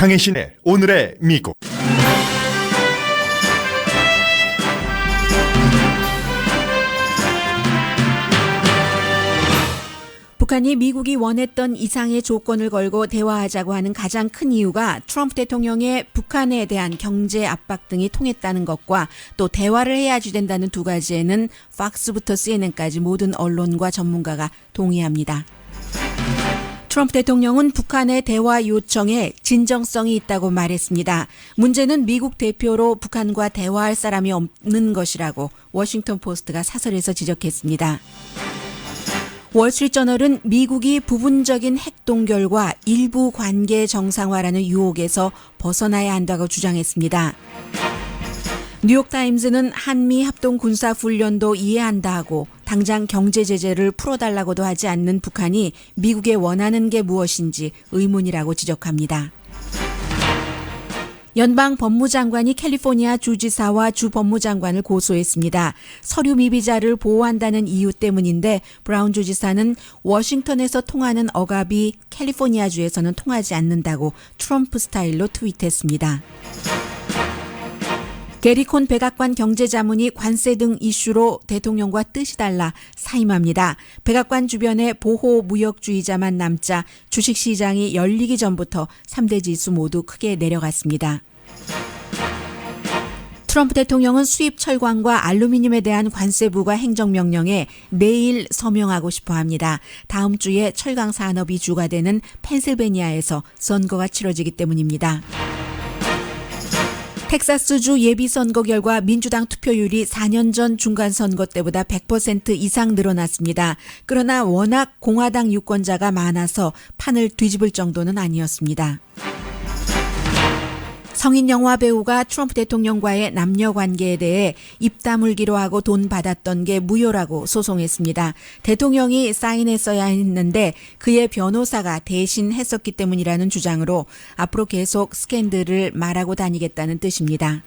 강혜신의 오늘의 미국. 북한이 미국이 원했던 이상의 조건을 걸고 대화하자고 하는 가장 큰 이유가 트럼프 대통령의 북한에 대한 경제 압박 등이 통했다는 것과 또 대화를 해야지 된다는 두 가지에는 팍스부터 CNN까지 모든 언론과 전문가가 동의합니다. 트럼프 대통령은 북한의 대화 요청에 진정성이 있다고 말했습니다. 문제는 미국 대표로 북한과 대화할 사람이 없는 것이라고 워싱턴 포스트가 사설에서 지적했습니다. 월스트리트저널은 미국이 부분적인 핵 동결과 일부 관계 정상화라는 유혹에서 벗어나야 한다고 주장했습니다. 뉴욕타임즈는 한미 합동 군사 훈련도 이해한다 하고 당장 경제 제재를 풀어달라고도 하지 않는 북한이 미국에 원하는 게 무엇인지 의문이라고 지적합니다. 연방 법무장관이 캘리포니아 주지사와 주 법무장관을 고소했습니다. 서류 미비자를 보호한다는 이유 때문인데 브라운 주지사는 워싱턴에서 통하는 억압이 캘리포니아주에서는 통하지 않는다고 트럼프 스타일로 트윗했습니다. 게리 콘 백악관 경제자문이 관세 등 이슈로 대통령과 뜻이 달라 사임합니다. 백악관 주변에 보호 무역주의자만 남자 주식시장이 열리기 전부터 3대 지수 모두 크게 내려갔습니다. 트럼프 대통령은 수입 철광과 알루미늄에 대한 관세 부과 행정명령에 내일 서명하고 싶어 합니다. 다음 주에 철강 산업이 주가 되는 펜실베니아에서 선거가 치러지기 때문입니다. 텍사스주 예비선거 결과 민주당 투표율이 4년 전 중간선거 때보다 100% 이상 늘어났습니다. 그러나 워낙 공화당 유권자가 많아서 판을 뒤집을 정도는 아니었습니다. 성인 영화 배우가 트럼프 대통령과의 남녀 관계에 대해 입 다물기로 하고 돈 받았던 게 무효라고 소송했습니다. 대통령이 사인했어야 했는데 그의 변호사가 대신 했었기 때문이라는 주장으로 앞으로 계속 스캔들을 말하고 다니겠다는 뜻입니다.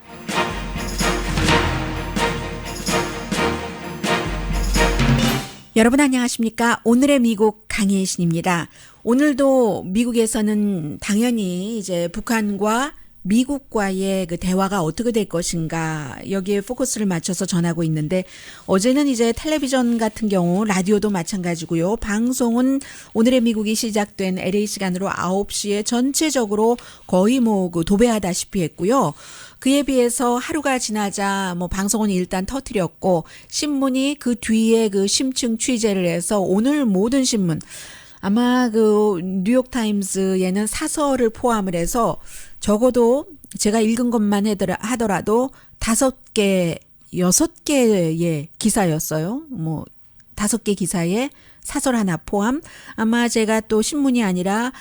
여러분 안녕하십니까? 오늘의 미국 강혜신입니다. 오늘도 미국에서는 당연히 이제 북한과 미국과의 그 대화가 어떻게 될 것인가 여기에 포커스를 맞춰서 전하고 있는데 어제는 이제 텔레비전 같은 경우 라디오도 마찬가지고요. 방송은 오늘의 미국이 시작된 LA 시간으로 9시에 전체적으로 거의 뭐 그 도배하다시피 했고요. 그에 비해서 하루가 지나자 뭐 방송은 일단 터뜨렸고 신문이 그 뒤에 그 심층 취재를 해서 오늘 모든 신문 아마 그 뉴욕타임즈에는 사설을 포함을 해서 적어도 제가 읽은 것만 하더라도 5개, 6개의 기사였어요. 뭐 5개 기사에 사설 하나 포함. 아마 제가 또 신문이 아니라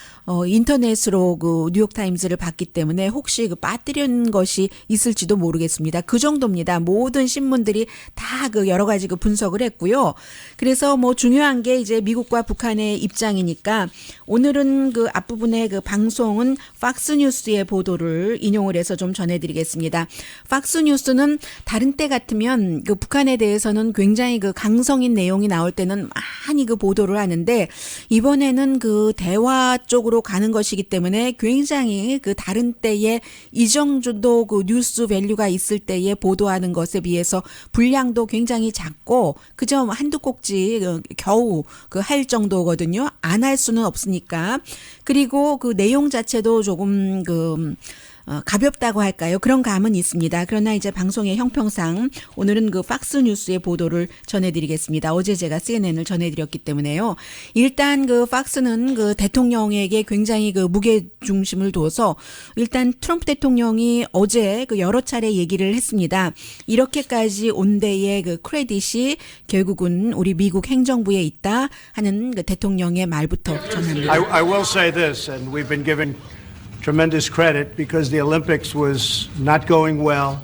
인터넷으로 그 뉴욕타임즈를 봤기 때문에 혹시 그 빠뜨린 것이 있을지도 모르겠습니다. 그 정도입니다. 모든 신문들이 다 그 여러 가지 그 분석을 했고요. 그래서 뭐 중요한 게 이제 미국과 북한의 입장이니까 오늘은 그 앞부분의 그 방송은 팍스뉴스의 보도를 인용을 해서 좀 전해드리겠습니다. 팍스뉴스는 다른 때 같으면 그 북한에 대해서는 굉장히 그 강성인 내용이 나올 때는 많이 그 보도를 하는데 이번에는 그 대화 쪽으로 가는 것이기 때문에 굉장히 그 다른 때에 이 정도 그 뉴스 밸류가 있을 때에 보도하는 것에 비해서 분량도 굉장히 작고 그저 한두 꼭지 겨우 그 할 정도거든요. 안 할 수는 없으니까. 그리고 그 내용 자체도 조금 가볍다고 할까요? 그런 감은 있습니다. 그러나 이제 방송의 형평상 오늘은 그 팍스뉴스의 보도를 전해드리겠습니다. 어제 제가 CNN을 전해드렸기 때문에요. 일단 그 팍스는 그 대통령에게 굉장히 그 무게 중심을 둬서 일단 트럼프 대통령이 어제 그 여러 차례 얘기를 했습니다. 이렇게까지 온 데에 그 크레딧이 결국은 우리 미국 행정부에 있다 하는 그 대통령의 말부터 전합니다. I will say this, and we've been given tremendous credit because the Olympics was not going well.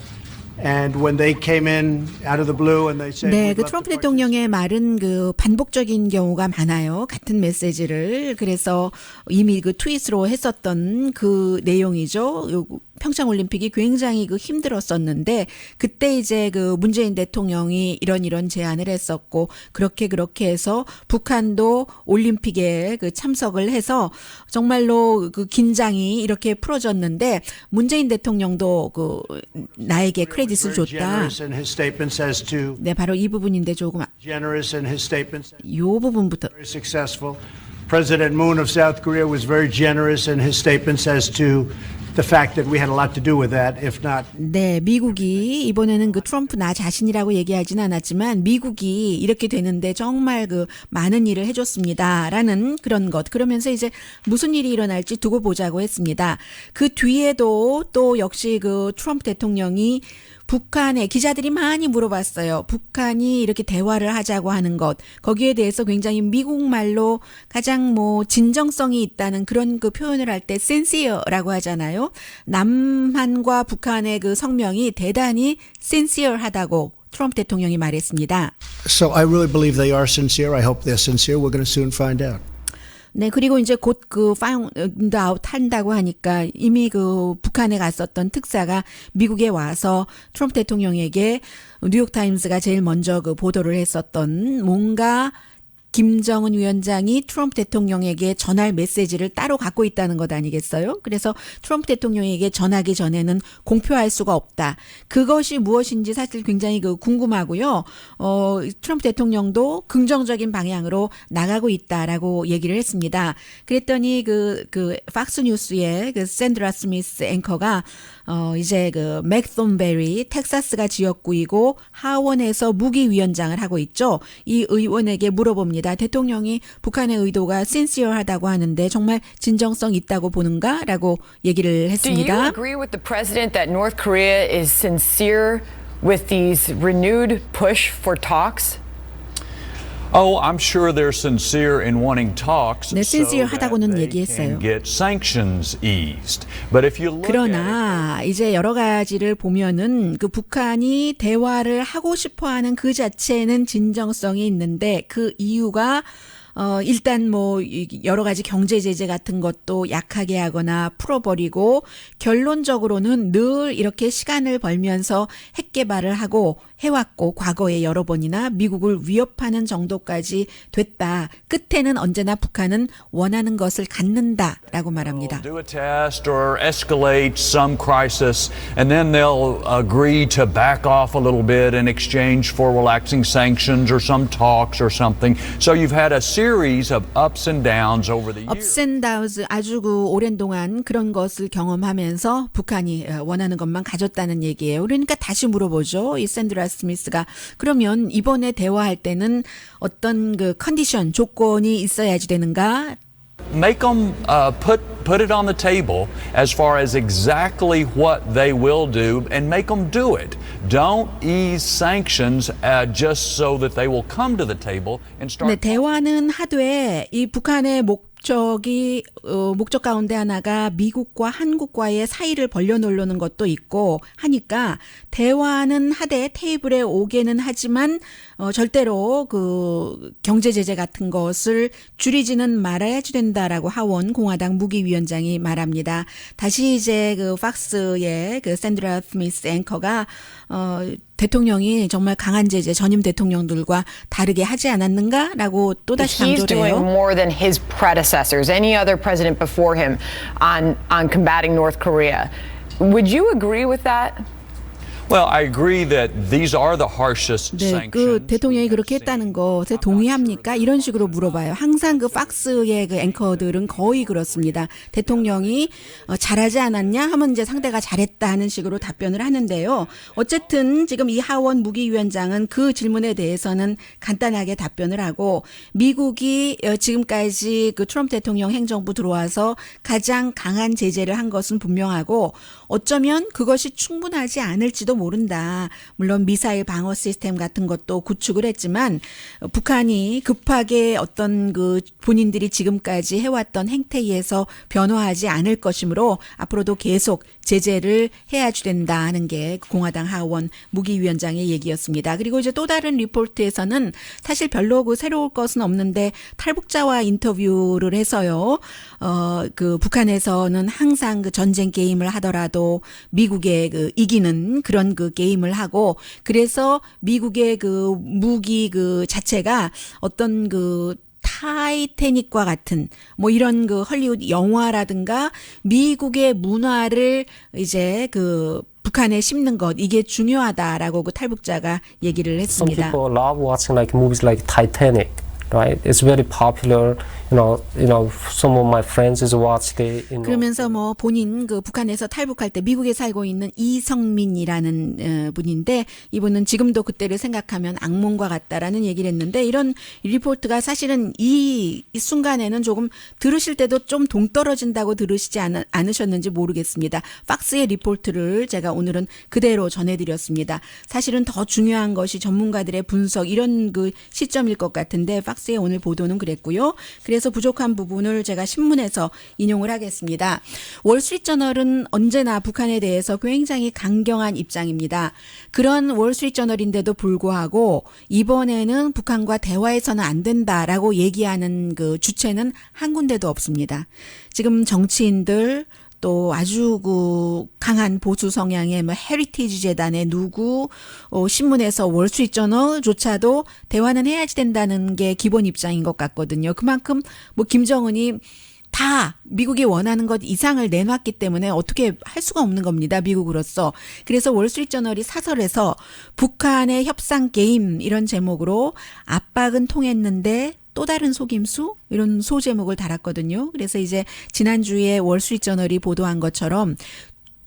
And when they came in out of the blue and they said 네, 그 트럼프 대통령의 말은 그 반복적인 경우가 많아요. 같은 메시지를. 그래서 이미 그 트윗으로 했었던 그 내용이죠. 평창 올림픽이 굉장히 그 힘들었었는데 그때 이제 그 문재인 대통령이 이런 제안을 했었고 그렇게 해서 북한도 올림픽에 그 참석을 해서 정말로 그 긴장이 이렇게 풀어졌는데 문재인 대통령도 그 나에게 크레딧을 줬다. 네, 바로 이 부분인데 조금 이 부분부터. Successful. President Moon of South Korea was very generous in his statements as to the fact that we had a lot to do with that, if not. 네, 미국이 이번에는 그 트럼프 나 자신이라고 얘기하지는 않았지만 미국이 이렇게 되는데 정말 그 많은 일을 해줬습니다라는 그런 것. 그러면서 이제 무슨 일이 일어날지 두고 보자고 했습니다. 그 뒤에도 또 역시 그 트럼프 대통령이 북한에 기자들이 많이 물어봤어요. 북한이 이렇게 대화를 하자고 하는 것. 거기에 대해서 굉장히 미국 말로 가장 뭐 진정성이 있다는 그런 그 표현을 할 때 sincere라고 하잖아요. 남한과 북한의 그 성명이 대단히 sincere하다고 트럼프 대통령이 말했습니다. So I really believe they are sincere. I hope they're sincere. We're going to soon find out. 네, 그리고 이제 곧 그 파운드 아웃 한다고 하니까 이미 그 북한에 갔었던 특사가 미국에 와서 트럼프 대통령에게 뉴욕타임스가 제일 먼저 그 보도를 했었던 뭔가 김정은 위원장이 트럼프 대통령에게 전할 메시지를 따로 갖고 있다는 것 아니겠어요? 그래서 트럼프 대통령에게 전하기 전에는 공표할 수가 없다. 그것이 무엇인지 사실 굉장히 그 궁금하고요. 트럼프 대통령도 긍정적인 방향으로 나가고 있다라고 얘기를 했습니다. 그랬더니 그 팍스 뉴스의 그 샌드라 스미스 앵커가 이제 그 맥손베리 텍사스가 지역구이고 하원에서 무기위원장을 하고 있죠. 이 의원에게 물어봅니다. 대통령이 북한의 의도가 sincere하다고 하는데 정말 진정성 있다고 보는가? 라고 얘기를 했습니다. Do you agree with the president that North Korea is sincere with these renewed push for talks? Oh, I'm sure they're sincere in wanting talks 네, so that sincere하다고는 they 얘기했어요. can get sanctions eased. But if you look at 그러나 이제 여러 가지를 보면은 그 북한이 대화를 하고 싶어하는 그 자체는 진정성이 있는데 그 이유가 일단 뭐 여러 가지 경제 제재 같은 것도 약하게 하거나 풀어버리고 결론적으로는 늘 이렇게 시간을 벌면서 핵 개발을 하고 해왔고 과거에 여러 번이나 미국을 위협하는 정도까지 됐다. 끝에는 언제나 북한은 원하는 것을 갖는다라고 말합니다. do a test or escalate some crisis, and then they'll agree to back off a little bit in exchange for relaxing sanctions or some talks or something. So you've had a series of ups and downs over the years. ups and downs 아주 그 오랜 동안 그런 것을 경험하면서 북한이 원하는 것만 가졌다는 얘기예요. 그러니까 다시 물어보죠. 이 샌드라 스미스가 그러면 이번에 대화할 때는 어떤 그 컨디션 조건이 있어야지 되는가? Make them put it on the table as far as exactly what they will do and make them do it. Don't ease sanctions just so that they will come to the table and start. 네, 대화는 하되 이 북한의 목적 가운데 하나가 미국과 한국과의 사이를 벌려놓는 것도 있고 하니까 대화는 하되 테이블에 오게는 하지만 절대로 그 경제 제재 같은 것을 줄이지는 말아야지 된다라고 하원 공화당 무기위원장이 말합니다. 다시 이제 그 팍스의 그 샌드라 스미스 앵커가 대통령이 정말 강한 제재 전임 대통령들과 다르게 하지 않았는가라고 또다시 He's 강조를 doing 해요. more than his predecessors, any other president before him, on combating North Korea. Would you agree with that? Well, I agree that these are the harshest 네, sanctions. 그 대통령이 그렇게 했다는 것에 동의합니까? 이런 식으로 물어봐요. 항상 그 팍스의 그 앵커들은 거의 그렇습니다. 대통령이 잘하지 않았냐 하면 이제 상대가 잘했다 하는 식으로 답변을 하는데요. 어쨌든 지금 이 하원 무기위원장은 그 질문에 대해서는 간단하게 답변을 하고 미국이 지금까지 그 트럼프 대통령 행정부 들어와서 가장 강한 제재를 한 것은 분명하고 어쩌면 그것이 충분하지 않을지도 모른다. 물론 미사일 방어 시스템 같은 것도 구축을 했지만 북한이 급하게 어떤 그 본인들이 지금까지 해왔던 행태에서 변화하지 않을 것이므로 앞으로도 계속 제재를 해야 된다 하는 게 공화당 하원 무기위원장의 얘기였습니다. 그리고 이제 또 다른 리포트에서는 사실 별로 그 새로울 것은 없는데 탈북자와 인터뷰를 해서요. 그 북한에서는 항상 그 전쟁 게임을 하더라도 미국의 그 이기는 그런 그 게임을 하고 그래서 미국의 그 무기 그 자체가 어떤 그 타이타닉과 같은 뭐 이런 그 헐리우드 영화라든가 미국의 문화를 이제 그 북한에 심는 것 이게 중요하다라고 그 탈북자가 얘기를 Some 했습니다. people love watching like movies like Titanic, right? It's very popular. Some of my friends is watched it. 그러면서 뭐 본인 그 북한에서 탈북할 때 미국에 살고 있는 이성민이라는 분인데 이분은 지금도 그때를 생각하면 악몽과 같다라는 얘기를 했는데 이런 리포트가 사실은 이 순간에는 조금 들으실 때도 좀 동떨어진다고 들으시지 않으셨는지 모르겠습니다. 팍스의 리포트를 제가 오늘은 그대로 전해드렸습니다. 사실은 더 중요한 것이 전문가들의 분석 이런 그 시점일 것 같은데 팍스의 오늘 보도는 그랬고요. 그래서 부족한 부분을 제가 신문에서 인용을 하겠습니다. 월스트리트저널은 언제나 북한에 대해서 굉장히 강경한 입장입니다. 그런 월스트리트저널인데도 불구하고 이번에는 북한과 대화해서는 안 된다라고 얘기하는 그 주체는 한 군데도 없습니다. 지금 정치인들 또 아주 그 강한 보수 성향의 뭐 헤리티지 재단의 누구 신문에서 월스트리트저널조차도 대화는 해야지 된다는 게 기본 입장인 것 같거든요. 그만큼 뭐 김정은이 다 미국이 원하는 것 이상을 내놨기 때문에 어떻게 할 수가 없는 겁니다. 미국으로서. 그래서 월스트리트저널이 사설에서 북한의 협상 게임 이런 제목으로 압박은 통했는데 또 다른 속임수 이런 소제목을 달았거든요. 그래서 이제 지난주에 월스트리트저널이 보도한 것처럼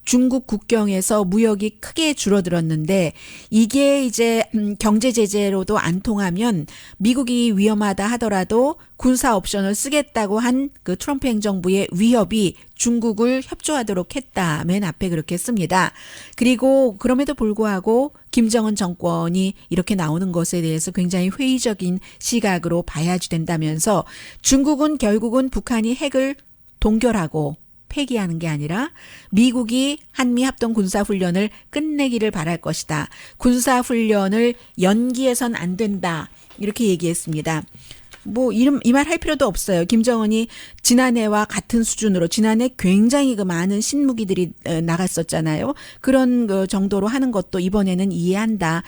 중국 국경에서 무역이 크게 줄어들었는데 이게 이제 경제 제재로도 안 통하면 미국이 위험하다 하더라도 군사 옵션을 쓰겠다고 한 그 트럼프 행정부의 위협이 중국을 협조하도록 했다. 맨 앞에 그렇게 씁니다. 그리고 그럼에도 불구하고 김정은 정권이 이렇게 나오는 것에 대해서 굉장히 회의적인 시각으로 봐야지 된다면서 중국은 결국은 북한이 핵을 동결하고 폐기하는 게 아니라 미국이 한미 합동 군사훈련을 끝내기를 바랄 것이다. 군사훈련을 연기해선 안 된다. 이렇게 얘기했습니다. 뭐 이 말 할 필요도 없어요. 김정은이 지난해와 같은 수준으로 지난해 굉장히 그 많은 신무기들이 나갔었잖아요. 그런 그 정도로 하는 것도 이번에는 이해한다.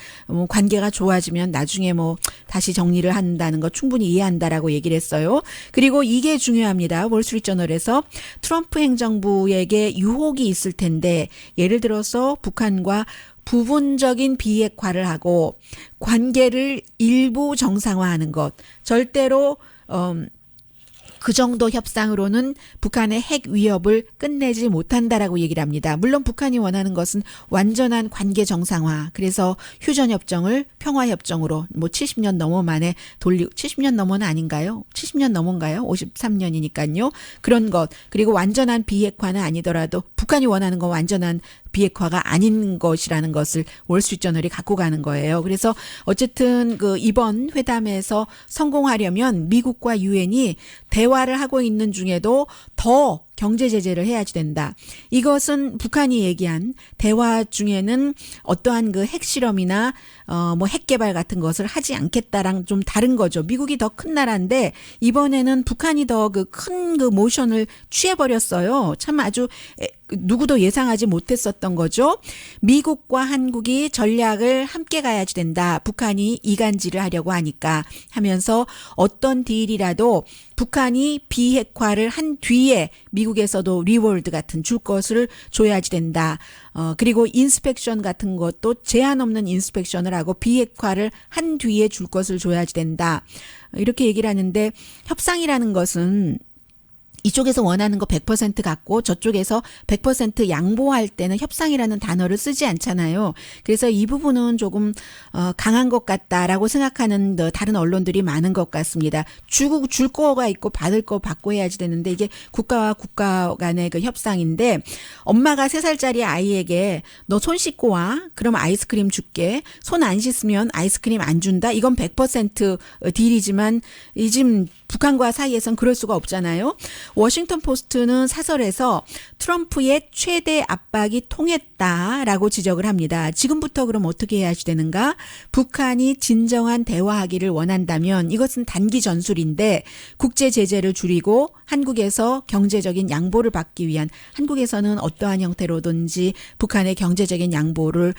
관계가 좋아지면 나중에 뭐 다시 정리를 한다는 거 충분히 이해한다라고 얘기를 했어요. 그리고 이게 중요합니다. 월스트리트저널에서 트럼프 행정부에게 유혹이 있을 텐데 예를 들어서 북한과 부분적인 비핵화를 하고 관계를 일부 정상화하는 것. 절대로 그 정도 협상으로는 북한의 핵 위협을 끝내지 못한다라고 얘기를 합니다. 물론 북한이 원하는 것은 완전한 관계 정상화. 그래서 휴전협정을 평화협정으로 뭐 70년 넘어 만에 70년 넘어는 아닌가요? 70년 넘은가요? 53년이니까요. 그런 것. 그리고 완전한 비핵화는 아니더라도 북한이 원하는 건 완전한 비핵화가 아닌 것이라는 것을 월스트리트저널이 갖고 가는 거예요. 그래서 어쨌든 그 이번 회담에서 성공하려면 미국과 유엔이 대화를 하고 있는 중에도 더 경제 제재를 해야지 된다. 이것은 북한이 얘기한 대화 중에는 어떠한 그 핵실험이나 뭐 핵개발 같은 것을 하지 않겠다랑 좀 다른 거죠. 미국이 더 큰 나라인데 이번에는 북한이 더 그 큰 그 모션을 취해버렸어요. 참 아주 누구도 예상하지 못했었던 거죠. 미국과 한국이 전략을 함께 가야지 된다. 북한이 이간질을 하려고 하니까 하면서 어떤 딜이라도 북한이 비핵화를 한 뒤에 미국에서도 리워드 같은 줄 것을 줘야지 된다. 그리고 인스펙션 같은 것도 제한 없는 인스펙션을 하고 비핵화를 한 뒤에 줄 것을 줘야지 된다. 이렇게 얘기를 하는데 협상이라는 것은 이쪽에서 원하는 거 100% 갖고 저쪽에서 100% 양보할 때는 협상이라는 단어를 쓰지 않잖아요. 그래서 이 부분은 조금 강한 것 같다라고 생각하는 다른 언론들이 많은 것 같습니다. 줄 거가 있고 받을 거 받고 해야지 되는데 이게 국가와 국가 간의 그 협상인데 엄마가 3살짜리 아이에게 너 손 씻고 와. 그럼 아이스크림 줄게. 손 안 씻으면 아이스크림 안 준다. 이건 100% 딜이지만 지금 북한과 사이에선 그럴 수가 없잖아요. 워싱턴 포스트는 사설에서 트럼프의 최대 압박이 통했다라고 지적을 합니다. 지금부터 그럼 어떻게 해야 되는가? 북한이 진정한 대화하기를 원한다면 이것은 단기 전술인데 국제 제재를 줄이고 한국에서 경제적인 양보를 받기 위한 한국에서는 어떠한 형태로든지 북한의 경제적인 양보를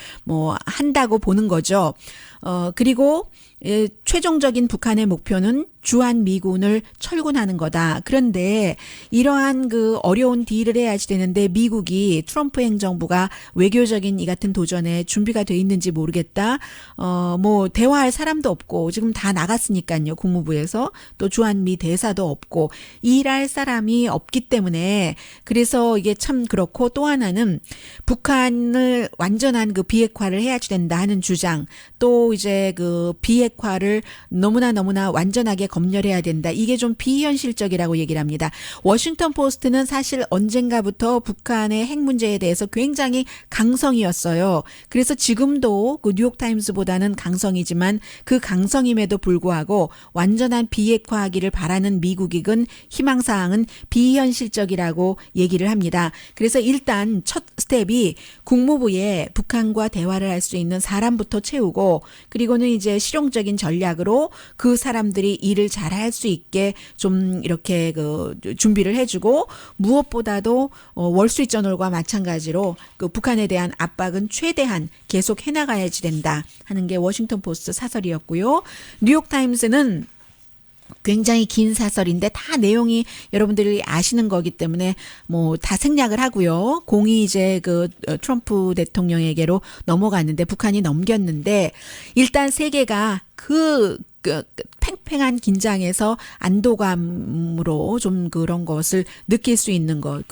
한다고 보는 거죠. 그리고 최종적인 북한의 목표는 주한 미군을 철군하는 거다. 그런데 이러한 그 어려운 딜을 해야지 되는데 미국이 트럼프 행정부가 외교적인 이 같은 도전에 준비가 돼 있는지 모르겠다. 대화할 사람도 없고 지금 다 나갔으니까요. 국무부에서 또 주한미 대사도 없고 일할 사람이 없기 때문에 그래서 이게 참 그렇고 또 하나는 북한을 완전한 그 비핵화를 해야지 된다 하는 주장 또 이제 그 비핵화를 너무나 완전하게 검열해야 된다. 이게 좀 비현실적이라고 얘기를 합니다. 워싱턴 포스트는 사실 언젠가부터 북한의 핵 문제에 대해서 굉장히 강성이었어요. 그래서 지금도 그 뉴욕타임스보다는 강성이지만 그 강성임에도 불구하고 완전한 비핵화하기를 바라는 미국익은 희망사항은 비현실적이라고 얘기를 합니다. 그래서 일단 첫 스텝이 국무부에 북한과 대화를 할 수 있는 사람부터 채우고 그리고는 이제 실용적인 전략으로 그 사람들이 일을 잘할 수 있게 좀 이렇게 그 준비를 해주고 무엇보다도 월스트리트저널과 마찬가지로 그 북한에 대한 압박은 최대한 계속 해나가야지 된다 하는 게 워싱턴 포스트 사설이었고요. 뉴욕타임스는 굉장히 긴 사설인데 다 내용이 여러분들이 아시는 거기 때문에 다 생략을 하고요. 공이 이제 그 트럼프 대통령에게로 넘어갔는데 북한이 넘겼는데 일단 세계가 그 팽팽한 긴장에서 안도감으로 좀 그런 것을 느낄 수 있는 것.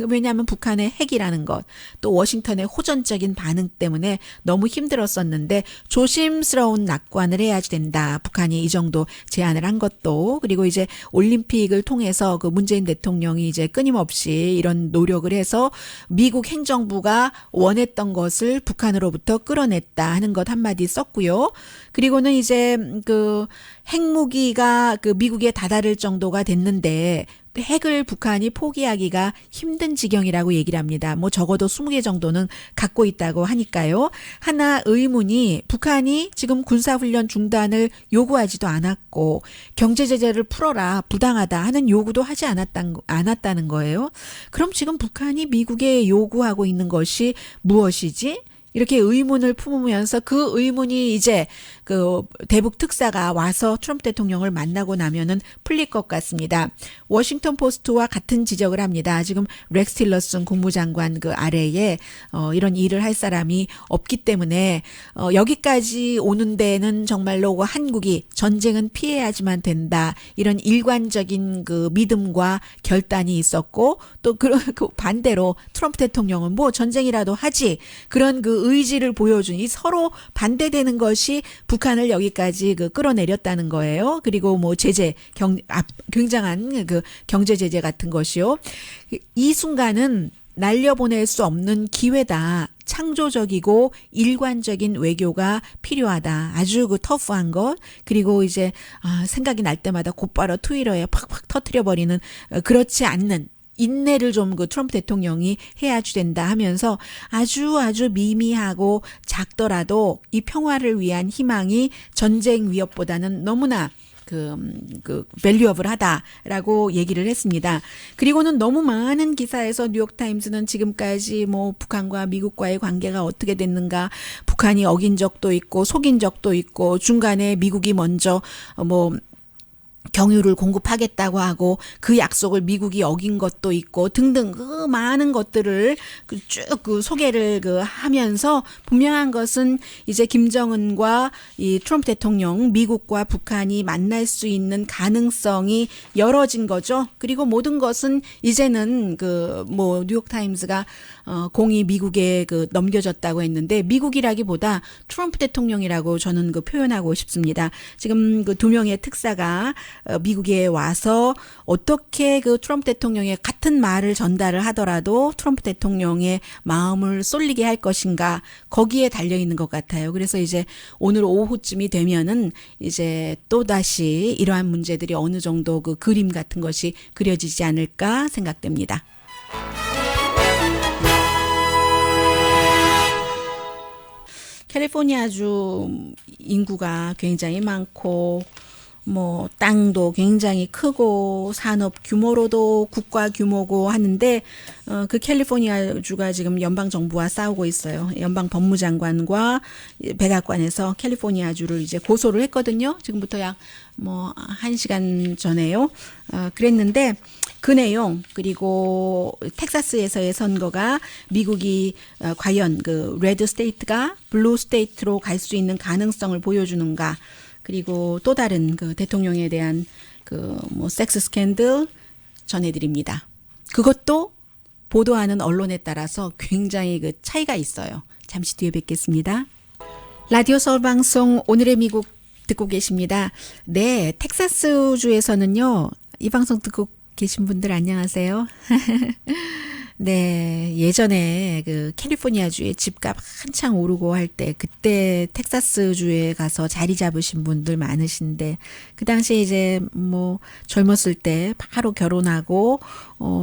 왜냐하면 북한의 핵이라는 것, 또 워싱턴의 호전적인 반응 때문에 너무 힘들었었는데 조심스러운 낙관을 해야지 된다. 북한이 이 정도 제안을 한 것도 그리고 이제 올림픽을 통해서 그 문재인 대통령이 이제 끊임없이 이런 노력을 해서 미국 행정부가 원했던 것을 북한으로부터 끌어냈다 하는 것 한마디 썼고요. 그리고는 이제 그 핵무기가 그 미국에 다다를 정도가 됐는데 핵을 북한이 포기하기가 힘든 지경이라고 얘기를 합니다. 적어도 20개 정도는 갖고 있다고 하니까요. 하나 의문이 북한이 지금 군사훈련 중단을 요구하지도 않았고 경제 제재를 풀어라 부당하다 하는 요구도 하지 않았다는 거예요. 그럼 지금 북한이 미국에 요구하고 있는 것이 무엇이지? 이렇게 의문을 품으면서 그 의문이 이제 그 대북 특사가 와서 트럼프 대통령을 만나고 나면은 풀릴 것 같습니다. 워싱턴 포스트와 같은 지적을 합니다. 지금 렉스 틸러슨 국무장관 그 아래에 이런 일을 할 사람이 없기 때문에 여기까지 오는 데는 정말로 한국이 전쟁은 피해야지만 된다. 이런 일관적인 그 믿음과 결단이 있었고 또 그 반대로 트럼프 대통령은 전쟁이라도 하지 그런 그 의지를 보여준 이 서로 반대되는 것이 북한을 여기까지 끌어내렸다는 거예요. 그리고 제재 굉장한 그 경제 제재 같은 것이요. 이 순간은 날려보낼 수 없는 기회다. 창조적이고 일관적인 외교가 필요하다. 아주 터프한 것. 그리고 이제 생각이 날 때마다 곧바로 트위터에 팍팍 터뜨려버리는 그렇지 않는 인내를 좀 트럼프 대통령이 해야지 된다 하면서 아주 미미하고 작더라도 이 평화를 위한 희망이 전쟁 위협보다는 너무나 밸류어블하다라고 얘기를 했습니다. 그리고는 너무 많은 기사에서 뉴욕타임스는 지금까지 북한과 미국과의 관계가 어떻게 됐는가, 북한이 어긴 적도 있고 속인 적도 있고 중간에 미국이 먼저 경유를 공급하겠다고 하고 그 약속을 미국이 어긴 것도 있고 등등 그 많은 것들을 쭉 소개를 하면서 분명한 것은 이제 김정은과 이 트럼프 대통령 미국과 북한이 만날 수 있는 가능성이 열어진 거죠. 그리고 모든 것은 이제는 뭐 뉴욕타임스가 공이 미국에 넘겨졌다고 했는데 미국이라기보다 트럼프 대통령이라고 저는 표현하고 싶습니다. 지금 두 명의 특사가 미국에 와서 어떻게 트럼프 대통령의 같은 말을 전달을 하더라도 트럼프 대통령의 마음을 쏠리게 할 것인가 거기에 달려 있는 것 같아요. 그래서 이제 오늘 오후쯤이 되면은 이제 또다시 이러한 문제들이 어느 정도 그림 같은 것이 그려지지 않을까 생각됩니다. 캘리포니아주 인구가 굉장히 많고 뭐 땅도 굉장히 크고 산업 규모로도 국가 규모고 하는데 그 캘리포니아주가 지금 연방 정부와 싸우고 있어요. 연방 법무장관과 백악관에서 캘리포니아주를 이제 고소를 했거든요. 지금부터 약 뭐 1시간 전에요. 그랬는데 그 내용 그리고 텍사스에서의 선거가 미국이 과연 레드 스테이트가 블루 스테이트로 갈 수 있는 가능성을 보여주는가. 그리고 또 다른 대통령에 대한 뭐 섹스 스캔들 전해드립니다. 그것도 보도하는 언론에 따라서 굉장히 차이가 있어요. 잠시 뒤에 뵙겠습니다. 라디오 서울 방송 오늘의 미국 듣고 계십니다. 네, 텍사스주에서는요. 이 방송 듣고 계신 분들 안녕하세요. 네, 예전에 캘리포니아주의 집값 한창 오르고 할 때 그때 텍사스주에 가서 자리 잡으신 분들 많으신데 그 당시에 이제 뭐 젊었을 때 바로 결혼하고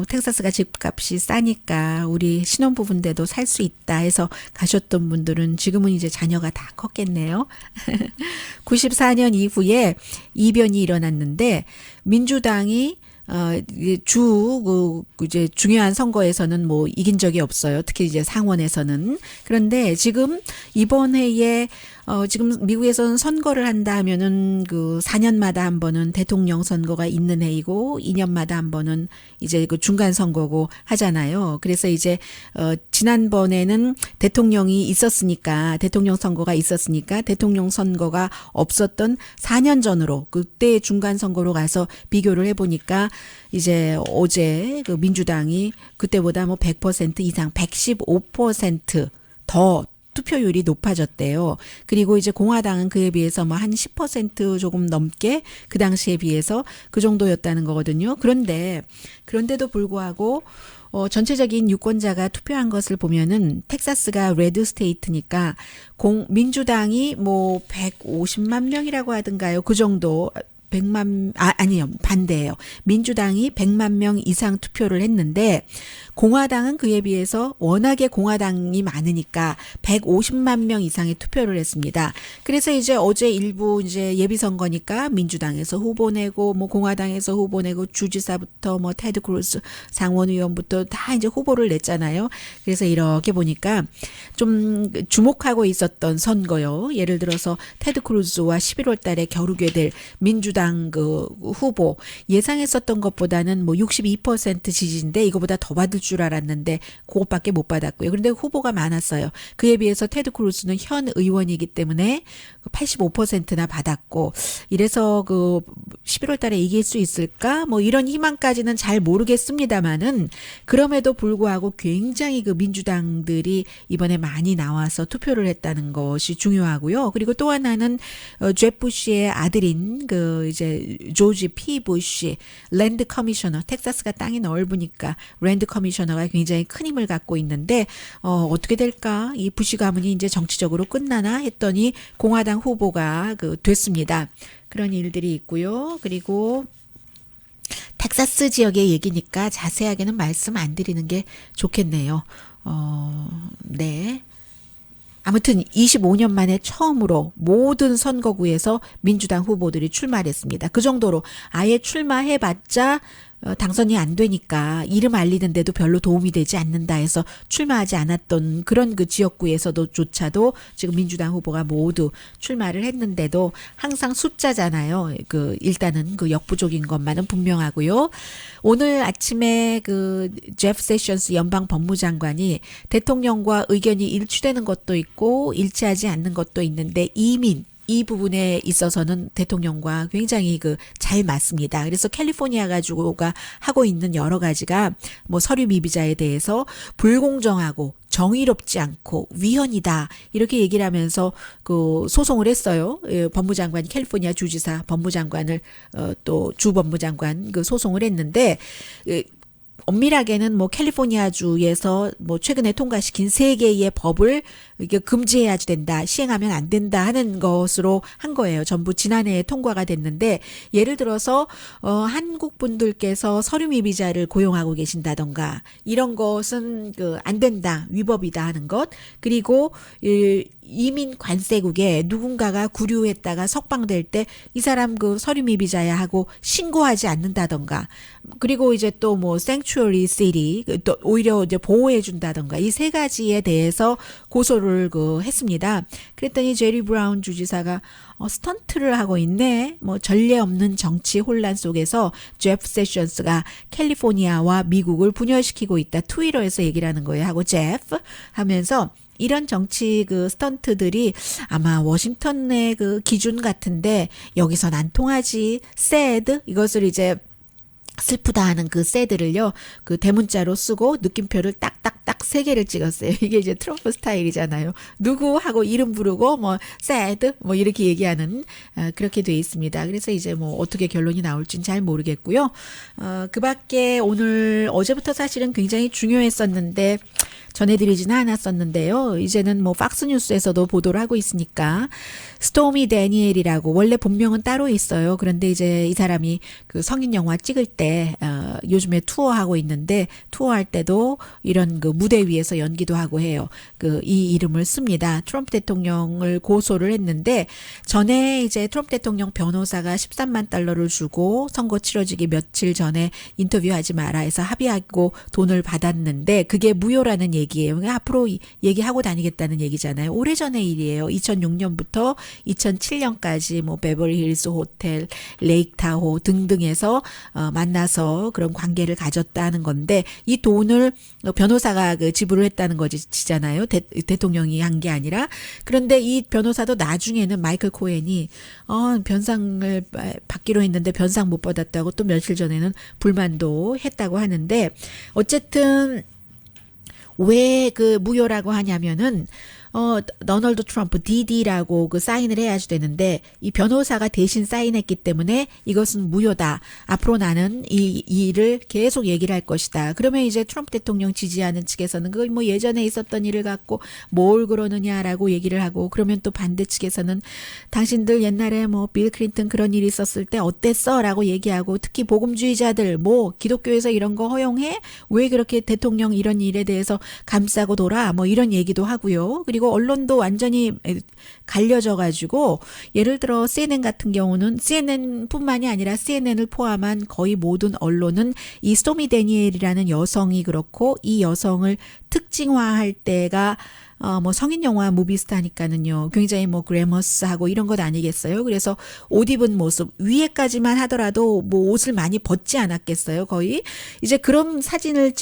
텍사스가 집값이 싸니까 우리 신혼부부인데도 살 수 있다 해서 가셨던 분들은 지금은 이제 자녀가 다 컸겠네요. 94년 이후에 이변이 일어났는데 민주당이 이제 중요한 선거에서는 뭐 이긴 적이 없어요. 특히 이제 상원에서는. 그런데 지금 이번 해에 지금 미국에서는 선거를 한다 하면은 4년마다 한 번은 대통령 선거가 있는 해이고 2년마다 한 번은 이제 중간 선거고 하잖아요. 그래서 이제 지난번에는 대통령이 있었으니까 대통령 선거가 있었으니까 대통령 선거가 없었던 4년 전으로 그때 중간 선거로 가서 비교를 해보니까 이제 어제 민주당이 그때보다 뭐 100% 이상 115% 더 투표율이 높아졌대요. 그리고 이제 공화당은 그에 비해서 뭐 한 10% 조금 넘게 그 당시에 비해서 그 정도였다는 거거든요. 그런데도 불구하고 전체적인 유권자가 투표한 것을 보면은 텍사스가 레드 스테이트니까 민주당이 뭐 150만 명이라고 하던가요. 그 정도 100만 아니요. 반대예요. 민주당이 100만 명 이상 투표를 했는데 공화당은 그에 비해서 워낙에 공화당이 많으니까 150만 명 이상의 투표를 했습니다. 그래서 이제 어제 일부 이제 예비 선거니까 민주당에서 후보 내고 뭐 공화당에서 후보 내고 주지사부터 뭐 테드 크루즈 상원의원부터 다 이제 후보를 냈잖아요. 그래서 이렇게 보니까 좀 주목하고 있었던 선거요. 예를 들어서 테드 크루즈와 11월 달에 겨루게 될 민주당 후보 예상했었던 것보다는 뭐 62% 지지인데 이거보다 더 받을 줄 알았는데 그것밖에 못 받았고요. 그런데 후보가 많았어요. 그에 비해서 테드 크루즈는 현 의원이기 때문에 85%나 받았고 이래서 11월 달에 이길 수 있을까? 뭐 이런 희망까지는 잘 모르겠습니다만은 그럼에도 불구하고 굉장히 민주당들이 이번에 많이 나와서 투표를 했다는 것이 중요하고요. 그리고 또 하나는 제프 부시의 아들인 이제 조지 P 부시 랜드 커미셔너 텍사스가 땅이 넓으니까 랜드 커미셔너가 굉장히 큰 힘을 갖고 있는데 어떻게 될까? 이 부시 가문이 이제 정치적으로 끝나나 했더니 공화당 후보가 됐습니다. 그런 일들이 있고요. 그리고 텍사스 지역의 얘기니까 자세하게는 말씀 안 드리는 게 좋겠네요. 네. 아무튼 25년 만에 처음으로 모든 선거구에서 민주당 후보들이 출마를 했습니다. 그 정도로 아예 출마해봤자 당선이 안 되니까 이름 알리는데도 별로 도움이 되지 않는다 해서 출마하지 않았던 그런 그 지역구에서도조차도 지금 민주당 후보가 모두 출마를 했는데도 항상 숫자잖아요. 그 일단은 그 역부족인 것만은 분명하고요. 오늘 아침에 그 제프 세션스 연방 법무장관이 대통령과 의견이 일치되는 것도 있고 일치하지 않는 것도 있는데 이민 이 부분에 있어서는 대통령과 굉장히 그 잘 맞습니다. 그래서 캘리포니아 가지고가 하고 있는 여러 가지가 뭐 서류 미비자에 대해서 불공정하고 정의롭지 않고 위헌이다 이렇게 얘기를 하면서 그 소송을 했어요. 법무장관이 캘리포니아 주지사 법무장관을 또 주법무장관 그 소송을 했는데 엄밀하게는 뭐 캘리포니아주에서 뭐 최근에 통과시킨 3개의 법을 이게 금지해야 된다, 시행하면 안 된다 하는 것으로 한 거예요. 전부 지난해에 통과가 됐는데 예를 들어서 한국 분들께서 서류 미비자를 고용하고 계신다던가 이런 것은 그 안 된다, 위법이다 하는 것. 그리고 이민 관세국에 누군가가 구류했다가 석방될 때 이 사람 그 서류 미비자야 하고 신고하지 않는다던가. 그리고 이제 또 뭐 sanctuary city 또 오히려 이제 보호해 준다던가 이 3가지에 대해서 고소를 그 했습니다. 그랬더니 제리 브라운 주지사가 스턴트를 하고 있네. 뭐 전례 없는 정치 혼란 속에서 제프 세션스가 캘리포니아와 미국을 분열시키고 있다. 트위터에서 얘기를 하는 거예요. 하고 제프 하면서 이런 정치 그 스턴트들이 아마 워싱턴의 그 기준 같은데 여기선 안 통하지. sad 이것을 이제 슬프다 하는 그 새들을요, 그 대문자로 쓰고 느낌표를 딱딱딱 3개를 찍었어요. 이게 이제 트럼프 스타일이잖아요. 누구 하고 이름 부르고 뭐 sad 뭐 이렇게 얘기하는 그렇게 돼 있습니다. 그래서 이제 뭐 어떻게 결론이 나올지는 잘 모르겠고요. 그 밖에 오늘 어제부터 사실은 굉장히 중요했었는데 전해드리지는 않았었는데요. 이제는 뭐 팍스뉴스에서도 보도를 하고 있으니까 스토미 데니엘이라고 원래 본명은 따로 있어요. 그런데 이제 이 사람이 그 성인 영화 찍을 때 요즘에 투어하고 있는데 투어할 때도 이런 그 무대 위에서 연기도 하고 해요. 그 이 이름을 씁니다. 트럼프 대통령을 고소를 했는데 전에 이제 트럼프 대통령 변호사가 13만 달러를 주고 선거 치러지기 며칠 전에 인터뷰하지 마라 해서 합의하고 돈을 받았는데 그게 무효라는 얘기예요. 그러니까 앞으로 얘기하고 다니겠다는 얘기잖아요. 오래전의 일이에요. 2006년부터 2007년까지 뭐 베버리힐스 호텔, 레이크타호 등등에서 만나서 그런 관계를 가졌다는 건데 이 돈을 변호사가 그 지불을 했다는 거지잖아요. 대통령이 한 게 아니라. 그런데 이 변호사도 나중에는 마이클 코헨이 변상을 받기로 했는데 변상 못 받았다고 또 며칠 전에는 불만도 했다고 하는데 어쨌든 왜 그 무효라고 하냐면은 더널드 트럼프 DD라고 그 사인을 해야지 되는데 이 변호사가 대신 사인했기 때문에 이것은 무효다. 앞으로 나는 이 일을 계속 얘기를 할 것이다. 그러면 이제 트럼프 대통령 지지하는 측에서는 그걸 뭐 예전에 있었던 일을 갖고 뭘 그러느냐라고 얘기를 하고 그러면 또 반대 측에서는 당신들 옛날에 뭐 빌 클린턴 그런 일이 있었을 때 어땠어? 라고 얘기하고 특히 복음주의자들 뭐 기독교에서 이런 거 허용해? 왜 그렇게 대통령 이런 일에 대해서 감싸고 돌아? 뭐 이런 얘기도 하고요. 그리고 언론도 완전히 갈려져 가지고 예를 들어 CNN 같은 경우는 CNN뿐만이 아니라 CNN을 포함한 거의 모든 언론은 이 스토미 데니엘이라는 여성이 그렇고 이 여성을 특징화할 때가 뭐 성인 영화 무비스타니까는요. 굉장히 뭐 그래머스하고 이런 것 아니겠어요? 그래서 옷 입은 모습 위에까지만 하더라도 뭐 옷을 많이 벗지 않았겠어요? 거의 이제 그런 사진을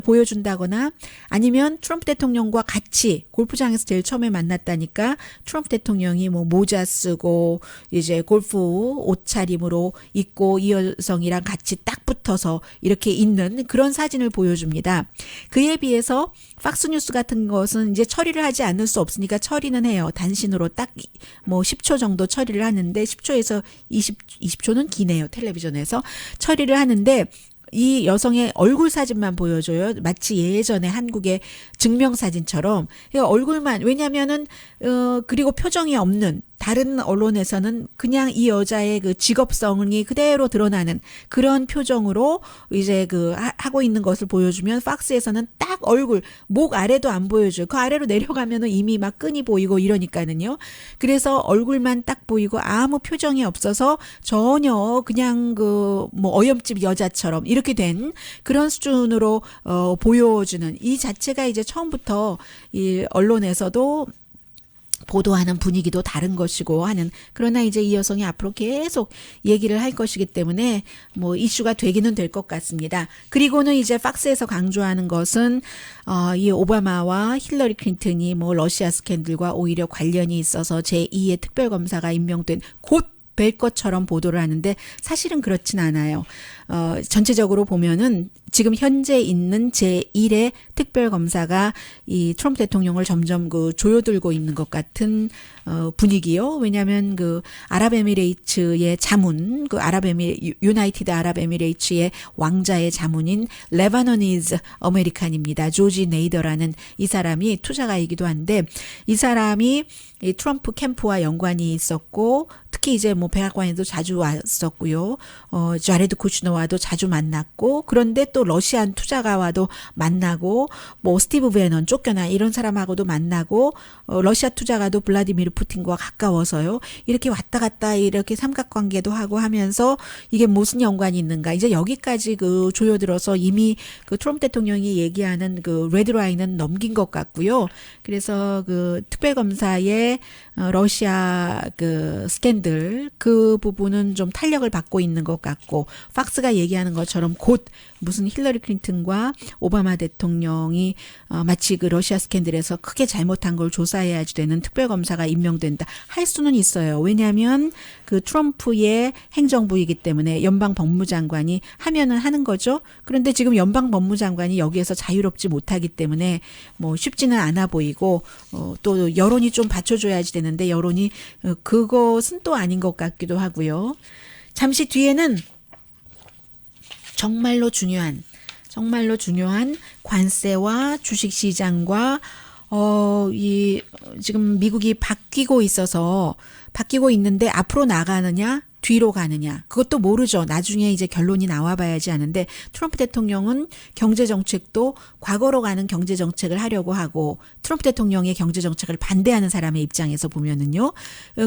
보여준다거나 아니면 트럼프 대통령과 같이 골프장에서 제일 처음에 만났다니까 트럼프 대통령이 뭐 모자 쓰고 이제 골프 옷차림으로 입고 이 여성이랑 같이 딱 붙어서 이렇게 있는 그런 사진을 보여줍니다. 그에 비해서 팍스뉴스 같은 것은 이제 처리를 하지 않을 수 없으니까 처리는 해요. 단신으로 딱 뭐 10초 정도 처리를 하는데 10초에서 20초는 기네요. 텔레비전에서 처리를 하는데 이 여성의 얼굴 사진만 보여줘요. 마치 예전에 한국의 증명사진처럼 얼굴만 왜냐면은 그리고 표정이 없는 다른 언론에서는 그냥 이 여자의 그 직업성이 그대로 드러나는 그런 표정으로 이제 그 하고 있는 것을 보여주면 팍스에서는 딱 얼굴, 목 아래도 안 보여줘요. 그 아래로 내려가면은 이미 막 끈이 보이고 이러니까는요. 그래서 얼굴만 딱 보이고 아무 표정이 없어서 전혀 그냥 그 뭐 어염집 여자처럼 이렇게 된 그런 수준으로 보여주는 이 자체가 이제 처음부터 이 언론에서도 보도하는 분위기도 다른 것이고 하는, 그러나 이제 이 여성이 앞으로 계속 얘기를 할 것이기 때문에 뭐 이슈가 되기는 될 것 같습니다. 그리고는 이제 팍스에서 강조하는 것은 이 오바마와 힐러리 클린턴이 뭐 러시아 스캔들과 오히려 관련이 있어서 제2의 특별검사가 임명된 곧 될 것처럼 보도를 하는데 사실은 그렇진 않아요. 전체적으로 보면은 지금 현재 있는 제1의 특별검사가 이 트럼프 대통령을 점점 그 조여들고 있는 것 같은 분위기요. 왜냐하면 그 아랍에미레이츠의 자문, 그 유나이티드 아랍에미레이츠의 왕자의 자문인 레바논이즈 아메리칸입니다. 조지 네이더라는 이 사람이 투자가이기도 한데 이 사람이 이 트럼프 캠프와 연관이 있었고 특히 이제 뭐 백악관에도 자주 왔었고요. 자레드 쿠슈너와도 자주 만났고 그런데 또 러시안 투자가와도 만나고 뭐 스티브 베넌 쫓겨나 이런 사람하고도 만나고 러시아 투자가도 블라디미르 푸틴과 가까워서요. 이렇게 왔다 갔다 이렇게 삼각관계도 하고 하면서 이게 무슨 연관이 있는가. 이제 여기까지 그 조여들어서 이미 그 트럼프 대통령이 얘기하는 그 레드라인은 넘긴 것 같고요. 그래서 그 특별검사의 러시아 그 스캔들 그 부분은 좀 탄력을 받고 있는 것 같고 팍스가 얘기하는 것처럼 곧 무슨 힐러리 클린턴과 오바마 대통령이 마치 그 러시아 스캔들에서 크게 잘못한 걸 조사해야지 되는 특별검사가 임명된다 할 수는 있어요. 왜냐하면 그 트럼프의 행정부이기 때문에 연방법무장관이 하면은 하는 거죠. 그런데 지금 연방법무장관이 여기에서 자유롭지 못하기 때문에 뭐 쉽지는 않아 보이고 또 여론이 좀 받쳐줘야지 되는데 여론이 그것은 또 아닌 것 같기도 하고요. 잠시 뒤에는 정말로 중요한 관세와 주식시장과 이 지금 미국이 바뀌고 있는데 앞으로 나가느냐 뒤로 가느냐 그것도 모르죠. 나중에 이제 결론이 나와봐야지 아는데 트럼프 대통령은 경제정책도 과거로 가는 경제정책을 하려고 하고 트럼프 대통령의 경제정책을 반대하는 사람의 입장에서 보면은요.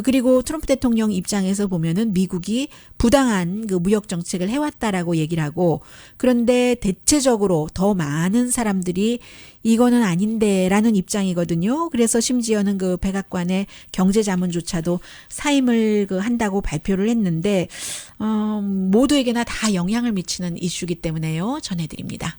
그리고 트럼프 대통령 입장에서 보면은 미국이 부당한 그 무역정책을 해왔다라고 얘기를 하고 그런데 대체적으로 더 많은 사람들이 이거는 아닌데라는 입장이거든요. 그래서 심지어는 그 백악관의 경제자문조차도 사임을 그 한다고 발표를 했는데 모두에게나 다 영향을 미치는 이슈이기 때문에요. 전해드립니다.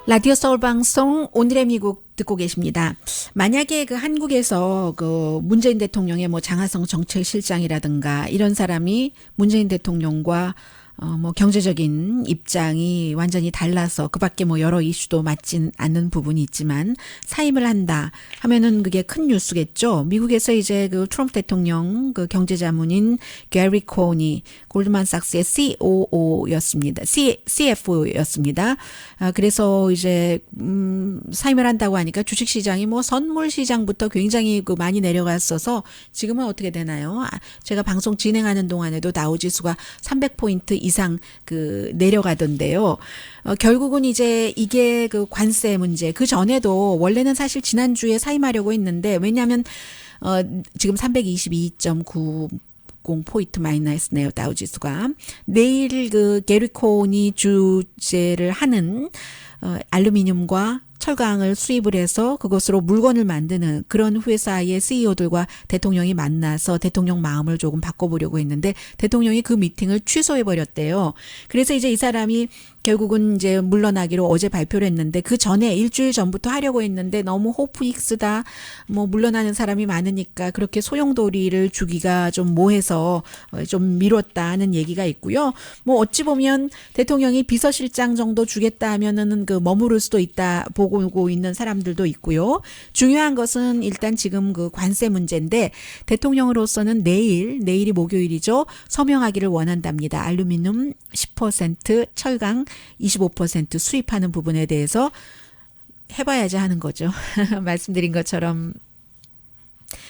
라디오 서울 방송 오늘의 미국 듣고 계십니다. 만약에 그 한국에서 그 문재인 대통령의 뭐 장하성 정책실장이라든가 이런 사람이 문재인 대통령과 뭐 경제적인 입장이 완전히 달라서 그밖에 뭐 여러 이슈도 맞진 않는 부분이 있지만 사임을 한다 하면은 그게 큰 뉴스겠죠. 미국에서 이제 그 트럼프 대통령 그 경제자문인 게리 코니 골드만삭스의 CFO였습니다. 그래서 이제 사임을 한다고 하니까 주식시장이 뭐 선물시장부터 굉장히 그 많이 내려갔어서 지금은 어떻게 되나요? 제가 방송 진행하는 동안에도 다우지수가 300포인트 이상 그 내려가던데요. 결국은 이제 이게 그 관세 문제 그 전에도 원래는 사실 지난주에 사임하려고 했는데 왜냐하면 지금 322.9 0포인트 마이너스네요. 다우지수가. 내일 그 게리 코니 주재를 하는 알루미늄과 철강을 수입을 해서 그것으로 물건을 만드는 그런 회사의 CEO들과 대통령이 만나서 대통령 마음을 조금 바꿔보려고 했는데 대통령이 그 미팅을 취소해버렸대요. 그래서 이제 이 사람이 결국은 이제 물러나기로 어제 발표를 했는데 그 전에 일주일 전부터 하려고 했는데 너무 호프익스다. 뭐 물러나는 사람이 많으니까 그렇게 소용돌이를 주기가 좀 뭐해서 좀 미뤘다는 얘기가 있고요. 뭐 어찌 보면 대통령이 비서실장 정도 주겠다 하면은 그 머무를 수도 있다 보고 있는 사람들도 있고요. 중요한 것은 일단 지금 그 관세 문제인데 대통령으로서는 내일이 목요일이죠. 서명하기를 원한답니다. 알루미늄 10%, 철강 25% 수입하는 부분에 대해서 해봐야지 하는 거죠. 말씀드린 것처럼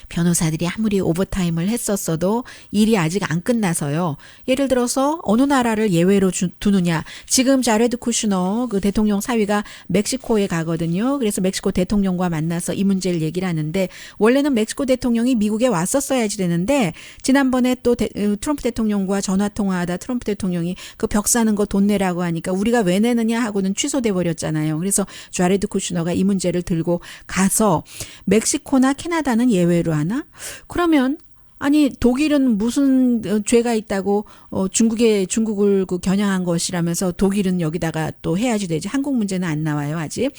변호사들이 아무리 오버타임을 했었어도 일이 아직 안 끝나서요. 예를 들어서 어느 나라를 예외로 두느냐. 지금 자레드 쿠슈너 그 대통령 사위가 멕시코에 가거든요. 그래서 멕시코 대통령과 만나서 이 문제를 얘기를 하는데 원래는 멕시코 대통령이 미국에 왔었어야지 되는데 지난번에 또 트럼프 대통령과 전화통화하다 트럼프 대통령이 그 벽 사는 거 돈 내라고 하니까 우리가 왜 내느냐 하고는 취소돼 버렸잖아요. 그래서 자레드 쿠슈너가 이 문제를 들고 가서 멕시코나 캐나다는 예외로 하나? 그러면 아니 독일은 무슨 죄가 있다고 중국을 그 겨냥한 것이라면서 독일은 여기다가 또 해야지 되지. 한국 문제는 안 나와요 아직.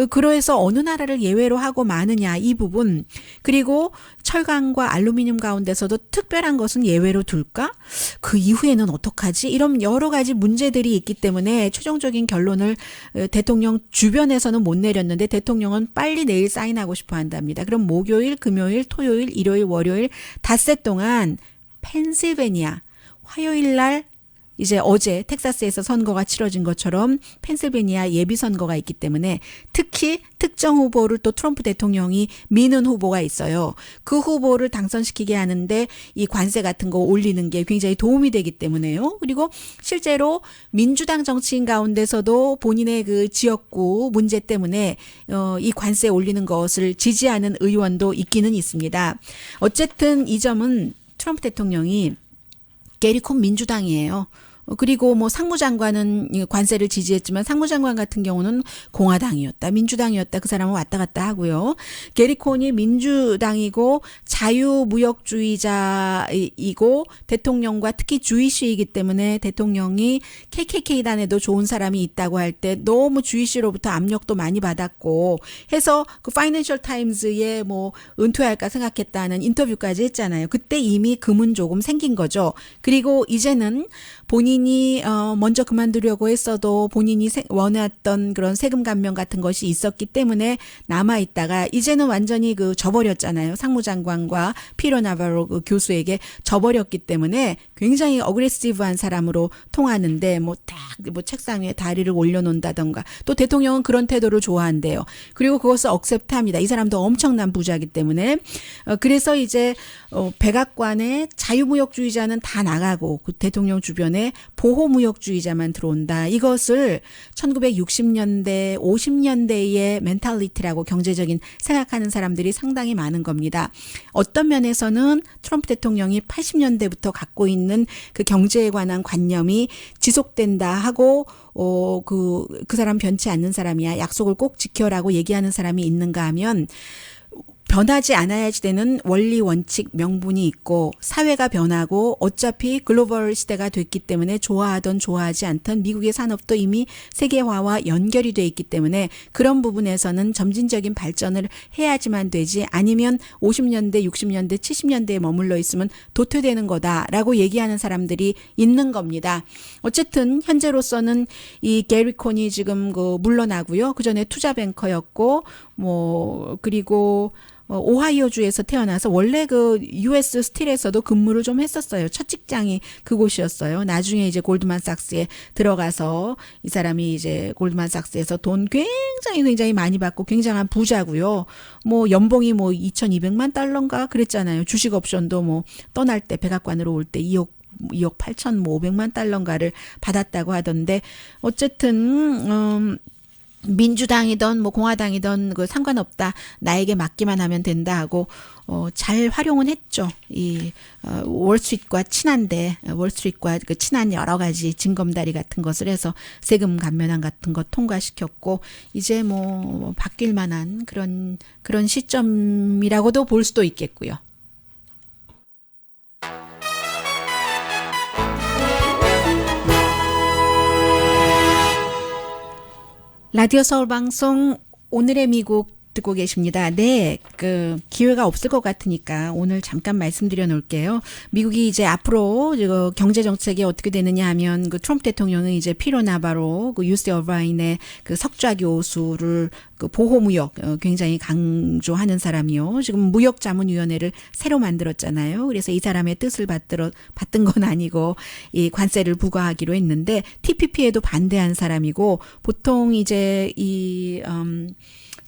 그래서 어느 나라를 예외로 하고 마느냐 이 부분. 그리고 철강과 알루미늄 가운데서도 특별한 것은 예외로 둘까? 그 이후에는 어떡하지? 이런 여러 가지 문제들이 있기 때문에 최종적인 결론을 대통령 주변에서는 못 내렸는데 대통령은 빨리 내일 사인하고 싶어 한답니다. 그럼 목요일, 금요일, 토요일, 일요일, 월요일 닷새 동안 펜실베니아 화요일 날 이제 어제 텍사스에서 선거가 치러진 것처럼 펜실베니아 예비선거가 있기 때문에 특히 특정 후보를 또 트럼프 대통령이 미는 후보가 있어요. 그 후보를 당선시키게 하는데 이 관세 같은 거 올리는 게 굉장히 도움이 되기 때문에요. 그리고 실제로 민주당 정치인 가운데서도 본인의 그 지역구 문제 때문에 이 관세 올리는 것을 지지하는 의원도 있기는 있습니다. 어쨌든 이 점은 트럼프 대통령이 게리 콘 민주당이에요. 그리고 뭐 상무장관은 관세를 지지했지만 상무장관 같은 경우는 공화당이었다, 민주당이었다. 그 사람은 왔다 갔다 하고요. 게리 콘이 민주당이고 자유무역주의자이고 대통령과 특히 주이시이기 때문에 대통령이 KKK단에도 좋은 사람이 있다고 할 때 너무 주이시로부터 압력도 많이 받았고 해서 그 파이낸셜 타임즈에 뭐 은퇴할까 생각했다는 인터뷰까지 했잖아요. 그때 이미 금은 조금 생긴 거죠. 그리고 이제는 본인이 먼저 그만두려고 했어도 본인이 원했던 그런 세금 감면 같은 것이 있었기 때문에 남아 있다가 이제는 완전히 그 져버렸잖아요. 상무장관과 피로 나바로 그 교수에게 져버렸기 때문에 굉장히 어그레시브한 사람으로 통하는데 뭐 책상 위에 다리를 올려놓는다던가 또 대통령은 그런 태도를 좋아한대요. 그리고 그것을 억셉트합니다. 이 사람도 엄청난 부자이기 때문에 그래서 이제 백악관의 자유무역주의자는 다 나가고 그 대통령 주변에 보호무역주의자만 들어온다. 이것을 1960년대, 50년대의 멘탈리티라고 경제적인 생각하는 사람들이 상당히 많은 겁니다. 어떤 면에서는 트럼프 대통령이 80년대부터 갖고 있는 그 경제에 관한 관념이 지속된다 하고 그 사람 변치 않는 사람이야. 약속을 꼭 지켜라고 얘기하는 사람이 있는가 하면 변하지 않아야지 되는 원리 원칙 명분이 있고 사회가 변하고 어차피 글로벌 시대가 됐기 때문에 좋아하던 좋아하지 않던 미국의 산업도 이미 세계화와 연결이 돼 있기 때문에 그런 부분에서는 점진적인 발전을 해야지만 되지 아니면 50년대, 60년대, 70년대에 머물러 있으면 도태되는 거다라고 얘기하는 사람들이 있는 겁니다. 어쨌든 현재로서는 이 게리 콘이 지금 그 물러나고요. 그 전에 투자뱅커였고 뭐 그리고 오하이오주에서 태어나서 원래 그 US 스틸에서도 근무를 좀 했었어요. 첫 직장이 그곳이었어요. 나중에 이제 골드만삭스에 들어가서 이 사람이 이제 골드만삭스에서 돈 굉장히 많이 받고 굉장한 부자고요. 뭐 연봉이 뭐 2,200만 달러인가 그랬잖아요. 주식 옵션도 뭐 떠날 때 백악관으로 올 때 2억 8천 뭐 500만 달러인가를 받았다고 하던데 어쨌든 민주당이든 뭐 공화당이든 그 상관없다. 나에게 맡기만 하면 된다 하고 잘 활용은 했죠. 이 월스트리트과 친한데 월스트리트과 그 친한 여러 가지 징검다리 같은 것을 해서 세금 감면안 같은 거 통과시켰고 이제 뭐 바뀔 만한 그런 시점이라고도 볼 수도 있겠고요. 라디오 서울 방송 오늘의 미국 듣고 계십니다. 네, 그 기회가 없을 것 같으니까 오늘 잠깐 말씀드려 놓을게요. 미국이 이제 앞으로 경제 정책이 어떻게 되느냐 하면 그 트럼프 대통령은 이제 피로 나바로 그 UC 어바인의 그 석좌 교수를 그 보호무역 굉장히 강조하는 사람이요. 지금 무역자문위원회를 새로 만들었잖아요. 그래서 이 사람의 뜻을 받든 건 아니고 이 관세를 부과하기로 했는데 TPP에도 반대한 사람이고 보통 이제 이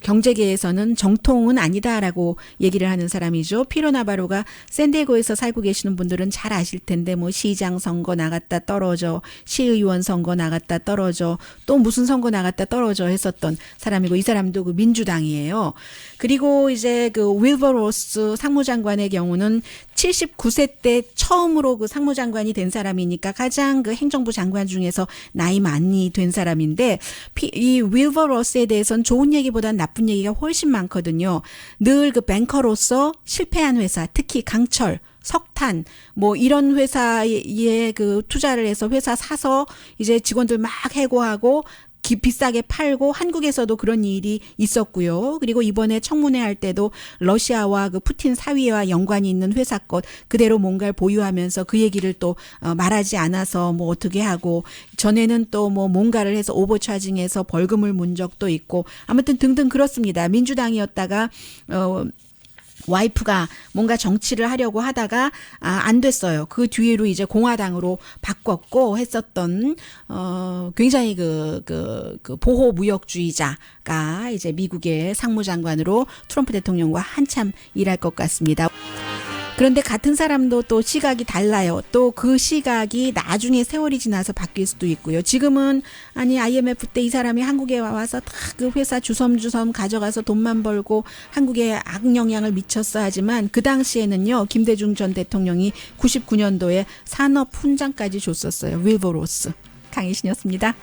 경제계에서는 정통은 아니다라고 얘기를 하는 사람이죠. 피로 나바로가 샌디에고에서 살고 계시는 분들은 잘 아실 텐데 뭐 시장 선거 나갔다 떨어져, 시의원 선거 나갔다 떨어져, 또 무슨 선거 나갔다 떨어져 했었던 사람이고 이 사람도 그 민주당이에요. 그리고 이제 그 윌버 로스 상무장관의 경우는 79세 때 처음으로 그 상무장관이 된 사람이니까 가장 그 행정부 장관 중에서 나이 많이 된 사람인데 이 윌버 로스에 대해서는 좋은 얘기보다는 나쁜 얘기가 훨씬 많거든요. 늘 그 뱅커로서 실패한 회사, 특히 강철, 석탄 뭐 이런 회사에 그 투자를 해서 회사 사서 이제 직원들 막 해고하고 비싸게 팔고 한국에서도 그런 일이 있었고요. 그리고 이번에 청문회 할 때도 러시아와 그 푸틴 사위와 연관이 있는 회사 것 그대로 뭔가를 보유하면서 그 얘기를 또 말하지 않아서 뭐 어떻게 하고 전에는 또 뭐 뭔가를 해서 오버차징해서 벌금을 문 적도 있고 아무튼 등등 그렇습니다. 민주당이었다가 와이프가 뭔가 정치를 하려고 하다가 안 됐어요. 그 뒤로 이제 공화당으로 바꿨고 했었던 굉장히 그 보호 무역주의자가 이제 미국의 상무장관으로 트럼프 대통령과 한참 일할 것 같습니다. 그런데 같은 사람도 또 시각이 달라요. 또 그 시각이 나중에 세월이 지나서 바뀔 수도 있고요. 지금은 아니 IMF 때 이 사람이 한국에 와서 다 그 회사 주섬주섬 가져가서 돈만 벌고 한국에 악영향을 미쳤어 하지만 그 당시에는요. 김대중 전 대통령이 99년도에 산업 훈장까지 줬었어요. 윌버 로스. 강희신이었습니다.